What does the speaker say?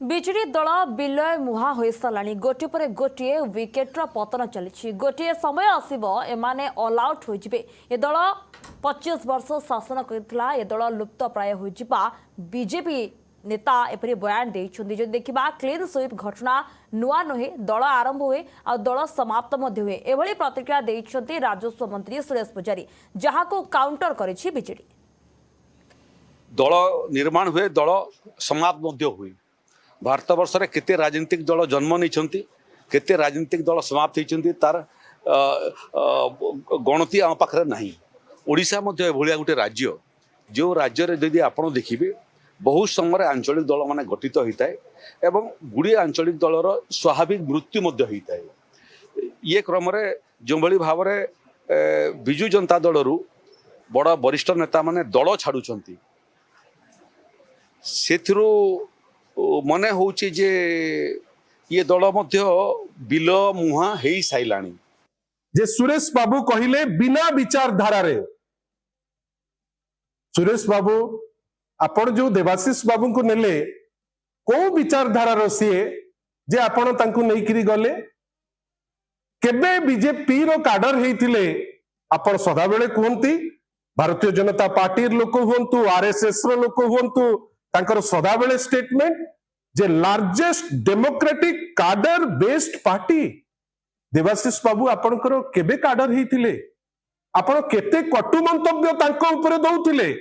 BJD ଦଳ ବିଲୟ ମୁହାଁ ହୋଇସାରିଲାଣି। ଗୋଟିଏ ପରେ ଗୋଟିଏ ୱିକେଟ୍ର ପତନ ଚାଲିଛି। ଗୋଟିଏ ସମୟ ଆସିବ ଏମାନେ ଅଲ୍ ଆଉଟ୍ ହୋଇଯିବେ। ଏ ଦଳ 25 ବର୍ଷ ଶାସନ କରିଥିଲା। ଏ ଦଳ ଲୁପ୍ତପ୍ରାୟ ହୋଇଯିବା ବିଜେପି ନେତା ଏପରି ବୟାନ ଦେଇଛନ୍ତି। ଯଦି ଦେଖିବା କ୍ଲିନ୍ ସୁଇପ୍ ଘଟଣା ନୂଆ ନୁହେଁ, ଦଳ ଆରମ୍ଭ ହୁଏ ଆଉ ଦଳ ସମାପ୍ତ ମଧ୍ୟ ହୁଏ। ଏଭଳି ପ୍ରତିକ୍ରିୟା ଦେଇଛନ୍ତି ରାଜସ୍ୱ ମନ୍ତ୍ରୀ ସୁରେଶ ପୂଜାରୀ, ଯାହାକୁ କାଉଣ୍ଟର କରିଛି ବିଜେଡି। दल निर्माण हुए दल समाप्त मध्य हुए। भारत वर्ष रे केते राजनीतिक दल जन्म नहीं, केते राजनीतिक दल समाप्त होती तार गणति आम पाखे ना। ओडिशा मध्य एभलिया गोटे राज्य जो राज्य रे यदि आपण देखिबे बहुत समय आंचलिक दल माने गठित होता है एवं गुड़िए आंचलिक दलर स्वाभाविक मृत्यु मध्य होता है। ये क्रम जो भली भाव में विजु जनता दलरू बड़ वरिष्ठ नेता माने दल छाड़ुछंती सेथिरु मने होउची जे ये दल मध्य बिल मुहा हेई साइलाणी। जे सुरेश बाबू कहिले बिना विचारधारा रे सुरेश बाबू आपण जो देवाशीष बाबू को नेले को विचारधारा रो सीए जे आपण तांकु नेइकिरी गले केबे बीजेपी रो काडर हेइथिले आपण सदा बेले कहंती भारतीय जनता पार्टी लोक हुंतु आरएसएस रो लोक हुंतु तांकर सदा बेले स्टेटमेंट जे largest democratic cadre based party Debashish babu आपणकर केबे काडर हेइथिले आपण केते कटु मंतव्य तांको ऊपर दउथिले।